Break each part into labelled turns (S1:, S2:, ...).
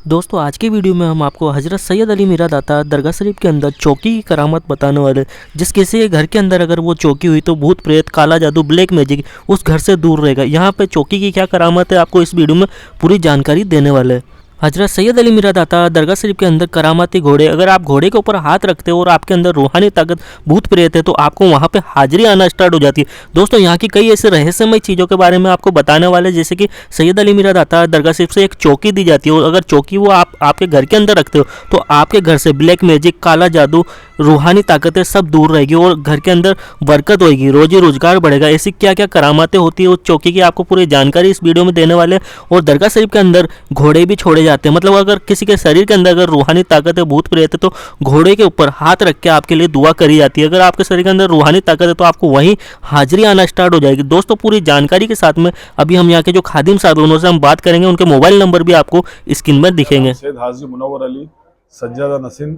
S1: दोस्तों आज के वीडियो में हम आपको हज़रत सैयद अली मीरा दाता दरगाह शरीफ के अंदर चौकी की करामत बताने वाले हैं। जिस किसी के घर के अंदर अगर वो चौकी हुई तो भूत प्रेत काला जादू ब्लैक मैजिक उस घर से दूर रहेगा। यहाँ पे चौकी की क्या करामत है आपको इस वीडियो में पूरी जानकारी देने वाले हैं। हजरत सैयद अली मीरा दाता दरगाह शरीफ के अंदर करामाती घोड़े, अगर आप घोड़े के ऊपर हाथ रखते हो और आपके अंदर रूहानी ताकत भूत प्रेत है तो आपको वहाँ पे हाजिरी आना स्टार्ट हो जाती है। दोस्तों यहाँ की कई ऐसे रहस्यमय चीज़ों के बारे में आपको बताने वाले, जैसे कि सैयद अली मीरा दाता दरगाह शरीफ से एक चौकी दी जाती है और अगर चौकी वो आप आपके घर के अंदर रखते हो तो आपके घर से ब्लैक मैजिक, काला जादू, रूहानी ताकतें सब दूर रहेगी और घर के अंदर बरकत होगी, रोजी रोजगार बढ़ेगा। ऐसी क्या क्या करामातें होती है उस चौकी की आपको पूरी जानकारी इस वीडियो में देने वाले हैं। और दरगाह शरीफ के अंदर घोड़े भी छोड़े जाते हैं, मतलब अगर किसी के शरीर के अंदर अगर रूहानी ताकत है, भूत प्रेत है, तो घोड़े के ऊपर हाथ रख के आपके लिए दुआ करी जाती है। अगर आपके शरीर के अंदर रूहानी ताकत है तो आपको वहीं हाजिरी आना स्टार्ट हो जाएगी। दोस्तों पूरी जानकारी के साथ में अभी हम यहाँ के जो खादिम साहब हैं उनसे हम बात करेंगे, उनके मोबाइल नंबर भी आपको स्क्रीन में दिखेंगे।
S2: सैयद हाजी मुनव्वर अली सज्जादा नसीम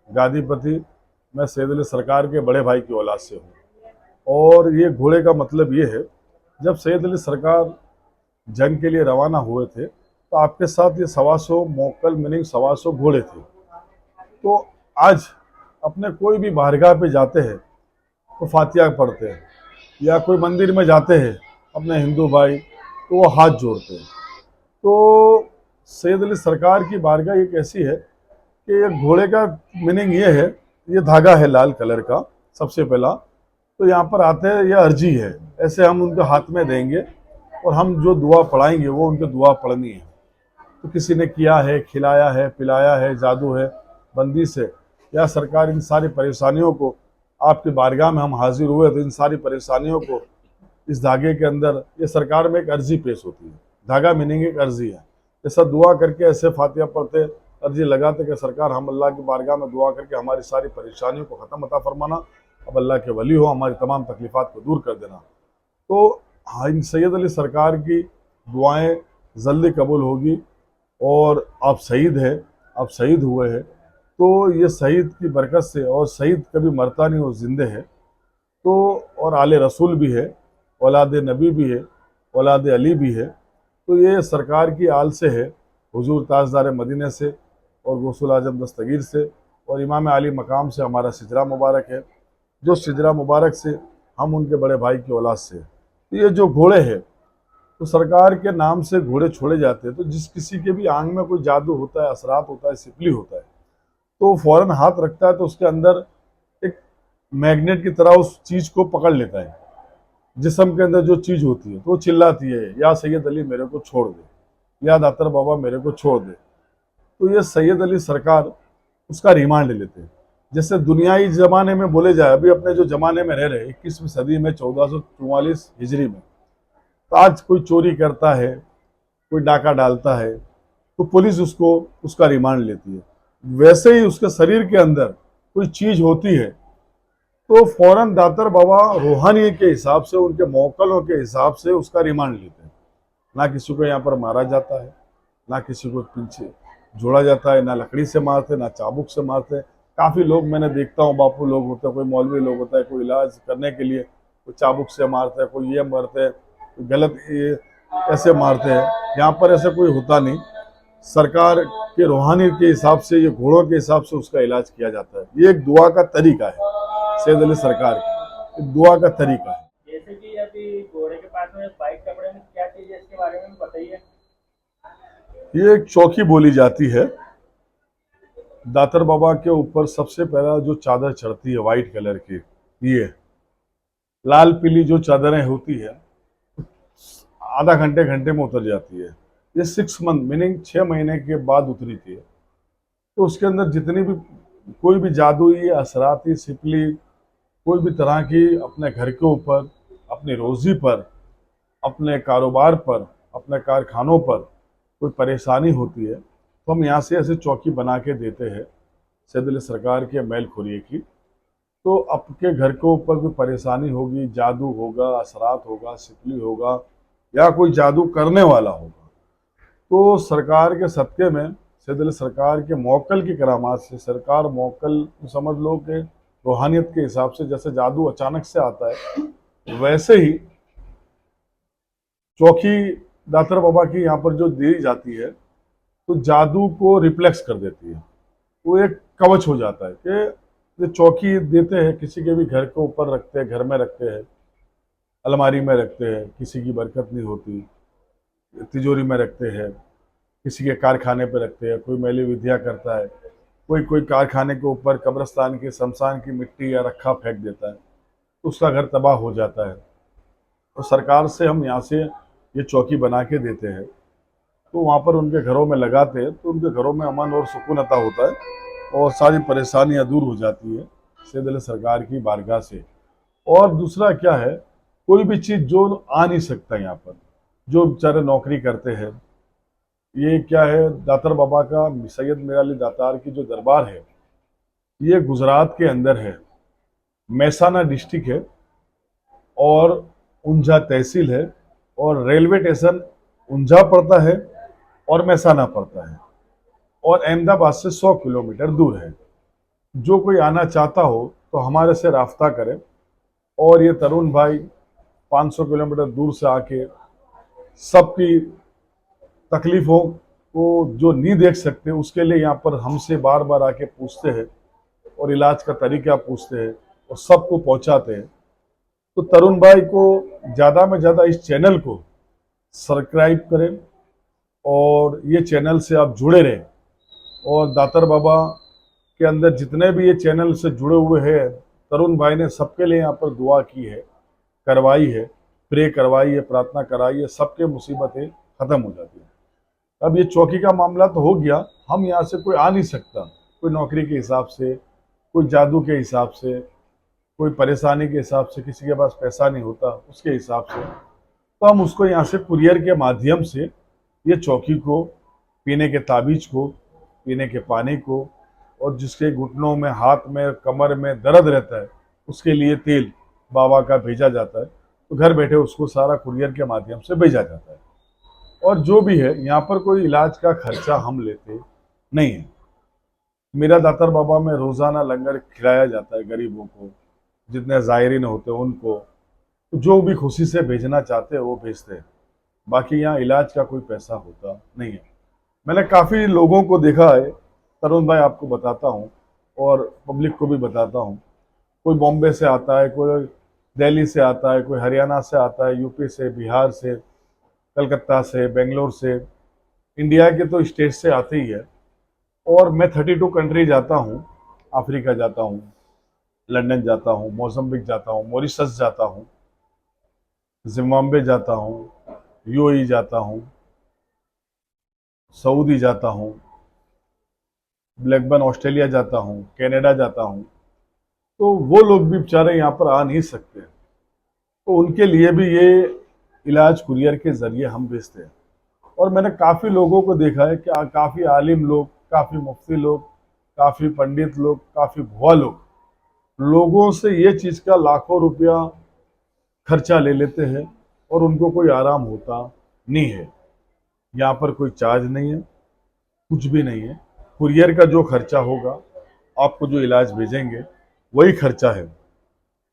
S2: गादीपति। मैं सैयद अली सरकार के बड़े भाई की औलाद से हूँ। और ये घोड़े का मतलब ये है, जब सैयद अली सरकार जंग के लिए रवाना हुए थे तो आपके साथ ये 125 मोकल मीनिंग 125 घोड़े थे। तो आज अपने कोई भी बारगाह पे जाते हैं तो फातिहा पढ़ते हैं, या कोई मंदिर में जाते हैं अपने हिंदू भाई तो वो हाथ जोड़ते हैं। तो सैयद अली सरकार की बारगाह एक ऐसी है कि ये घोड़े का मीनिंग ये है, ये धागा है लाल कलर का। सबसे पहला तो यहाँ पर आते हैं, यह अर्जी है, ऐसे हम उनके हाथ में देंगे और हम जो दुआ पढ़ाएंगे वो उनके दुआ पढ़नी है। तो किसी ने किया है, खिलाया है, पिलाया है, जादू है, बंदिश है, या सरकार इन सारी परेशानियों को आपकी बारगाह में हम हाजिर हुए तो इन सारी परेशानियों को इस धागे के अंदर ये सरकार में एक अर्जी पेश होती है। धागा मीनिंग एक अर्जी है। ऐसा दुआ करके ऐसे फातिहा पढ़ते, अर्जी लगाते कि सरकार हम अल्लाह की बारगाह में दुआ करके हमारी सारी परेशानियों को ख़त्म अता फरमाना, अब अल्लाह के वली हो, हमारी तमाम तकलीफ़ात को दूर कर देना। तो हाँ, इन सैयद अली सरकार की दुआएं जल्दी कबूल होगी। और आप शहीद है, आप शहीद हुए हैं, तो ये शहीद की बरकत से, और शहीद कभी मरता नहीं, वो जिंदे है। तो और आले रसूल भी है, औलाद नबी भी है, औलाद अली भी है। तो ये सरकार की आल से है, हुजूर ताजदार मदीने से और गौसुल आजम दस्तगीर से और इमाम आली मकाम से हमारा सिजरा मुबारक है। जो सिजरा मुबारक से हम उनके बड़े भाई की औलाद से। तो ये जो घोड़े हैं, तो सरकार के नाम से घोड़े छोड़े जाते हैं। तो जिस किसी के भी आंख में कोई जादू होता है, असरात होता है, सिपली होता है, तो फौरन हाथ रखता है तो उसके अंदर एक मैग्नेट की तरह उस चीज़ को पकड़ लेता है। जिस्म के अंदर जो चीज़ होती है तो वो चिल्लाती है, या सैयद अली मेरे को छोड़ दे, या दातर बाबा मेरे को छोड़ दे। तो ये सैयद अली सरकार उसका रिमांड लेते हैं। जैसे दुनियाई ज़माने में बोले जाए, अभी अपने जो ज़माने में रह रहे 21वीं सदी में 1444 हिजरी में, तो आज कोई चोरी करता है, कोई डाका डालता है, तो पुलिस उसको उसका रिमांड लेती है। वैसे ही उसके शरीर के अंदर कोई चीज़ होती है तो फौरन दातर बाबा रूहानी के हिसाब से, उनके मौकलों के हिसाब से उसका रिमांड लेते हैं। ना किसी को यहाँ पर मारा जाता है, ना किसी को पीछे जोड़ा जाता है, ना लकड़ी से मारते, ना चाबुक से मारते। काफ़ी लोग मैंने देखता हूँ, बापू लोग होते हैं, कोई मौलवी लोग होता है, कोई इलाज करने के लिए कोई चाबुक से मारते हैं, कोई ये मारते हैं, कोई गलत ये ऐसे मारते हैं। यहाँ पर ऐसा कोई होता नहीं। सरकार के रूहानी के हिसाब से, ये घोड़ों के हिसाब से उसका इलाज किया जाता है। ये एक दुआ का तरीका है, सैयद अली सरकार की एक दुआ का तरीका है।
S3: जैसे कि अभी घोड़े के पास में वाइट कपड़े में क्या चीज है, इसके बारे में भी बताइए।
S2: ये एक चौकी बोली जाती है। दातर बाबा के ऊपर सबसे पहला जो चादर चढ़ती है वाइट कलर की, ये लाल पीली जो चादरें होती है, आधा घंटे घंटे में उतर जाती है। ये 6 मंथ मीनिंग 6 महीने के बाद उतरी थी। तो उसके अंदर जितनी भी कोई भी जादुई, असराती, सिपली, कोई भी तरह की अपने घर के ऊपर, अपनी रोज़ी पर, अपने कारोबार पर, अपने कारखानों पर कोई परेशानी होती है तो हम यहाँ से ऐसे चौकी बना के देते हैं सैयद अली सरकार के मैल खुरिए की। तो आपके घर के ऊपर कोई परेशानी होगी, जादू होगा, असरात होगा, सिपली होगा, या कोई जादू करने वाला होगा, तो सरकार के सदक़े में सैयद अली सरकार के मौकल की करामात से, सरकार मौकल समझ लो कि रूहानियत के हिसाब से, जैसे जादू अचानक से आता है वैसे ही चौकी दातर बाबा की यहाँ पर जो दी जाती है तो जादू को रिफ्लेक्स कर देती है। वो एक कवच हो जाता है कि ये चौकी देते हैं, किसी के भी घर के ऊपर रखते हैं, घर में रखते हैं, अलमारी में रखते हैं, किसी की बरकत नहीं होती, तिजोरी में रखते हैं, किसी के कारखाने पे रखते हैं, कोई मैली विद्या करता है, कोई कोई कारखाने के ऊपर कब्रिस्तान की शमशान की मिट्टी या रखा फेंक देता है, तो उसका घर तबाह हो जाता है। तो सरकार से हम यहाँ से ये चौकी बना के देते हैं, तो वहाँ पर उनके घरों में लगाते हैं, तो उनके घरों में अमन और सुकून अता होता है और सारी परेशानियाँ दूर हो जाती है सैयद अली सरकार की बारगाह से। और दूसरा क्या है, कोई भी चीज़ जो आ नहीं सकता यहाँ पर, जो बेचारे नौकरी करते हैं, ये क्या है, दातार बाबा का सैयद मीर अली दातार की जो दरबार है, ये गुजरात के अंदर है, महसाना डिस्ट्रिक्ट है और ऊंझा तहसील है, और रेलवे स्टेशन ऊंझा पड़ता है और महसाना पड़ता है, और अहमदाबाद से 100 किलोमीटर दूर है। जो कोई आना चाहता हो तो हमारे से राब्ता करे, और ये तरुण भाई 500 किलोमीटर दूर से आके सबकी तकलीफ़ों को जो नहीं देख सकते, उसके लिए यहाँ पर हमसे बार बार आके पूछते हैं और इलाज का तरीका पूछते हैं और सबको पहुँचाते हैं। तो तरुण भाई को ज़्यादा में ज़्यादा इस चैनल को सब्सक्राइब करें और ये चैनल से आप जुड़े रहें, और दातार बाबा के अंदर जितने भी ये चैनल से जुड़े हुए हैं, तरुण भाई ने सबके लिए यहाँ पर दुआ की है, करवाई है, प्रे करवाई है, प्रार्थना कराई है, सबके मुसीबतें ख़त्म हो जाती हैं। अब ये चौकी का मामला तो हो गया, हम यहाँ से कोई आ नहीं सकता, कोई नौकरी के हिसाब से, कोई जादू के हिसाब से, कोई परेशानी के हिसाब से, किसी के पास पैसा नहीं होता उसके हिसाब से, तो हम उसको यहाँ से कुरियर के माध्यम से ये चौकी को, पीने के ताबीज़ को, पीने के पानी को, और जिसके घुटनों में, हाथ में, कमर में दर्द रहता है, उसके लिए तेल बाबा का भेजा जाता है, तो घर बैठे उसको सारा कुरियर के माध्यम से भेजा जाता है। और जो भी है, यहाँ पर कोई इलाज का खर्चा हम लेते नहीं है। मेरा दातार बाबा में रोज़ाना लंगर खिलाया जाता है गरीबों को, जितने ज़ायरीन होते हैं उनको, जो भी खुशी से भेजना चाहते हैं वो भेजते हैं। बाकी यहाँ इलाज का कोई पैसा होता नहीं है। मैंने काफ़ी लोगों को देखा है, तरुण भाई आपको बताता हूँ और पब्लिक को भी बताता हूँ, कोई बॉम्बे से आता है, कोई दिल्ली से आता है, कोई हरियाणा से आता है, यूपी से, बिहार से, कलकत्ता से, बेंगलोर से, इंडिया के तो स्टेट से आते ही है। और मैं 32 कंट्री जाता हूँ, अफ्रीका जाता हूँ, लंदन जाता हूँ, मोज़म्बिक जाता हूँ, मॉरिशस जाता हूँ, जिम्बाब्वे जाता हूँ, यूएई जाता हूँ, सऊदी जाता हूँ, ब्लैकबर्न ऑस्ट्रेलिया जाता हूँ, कनाडा जाता हूँ। तो वो लोग भी बेचारे यहाँ पर आ नहीं सकते, तो उनके लिए भी ये इलाज कुरियर के ज़रिए हम भेजते हैं। और मैंने काफ़ी लोगों को देखा है कि काफ़ी आलिम लोग, काफ़ी मुफ्ती लोग, काफ़ी पंडित लोग, काफ़ी भुआ लोग लोगों से ये चीज़ का लाखों रुपया खर्चा ले लेते हैं और उनको कोई आराम होता नहीं है। यहाँ पर कोई चार्ज नहीं है, कुछ भी नहीं है। कुरियर का जो खर्चा होगा, आपको जो इलाज भेजेंगे वही खर्चा है।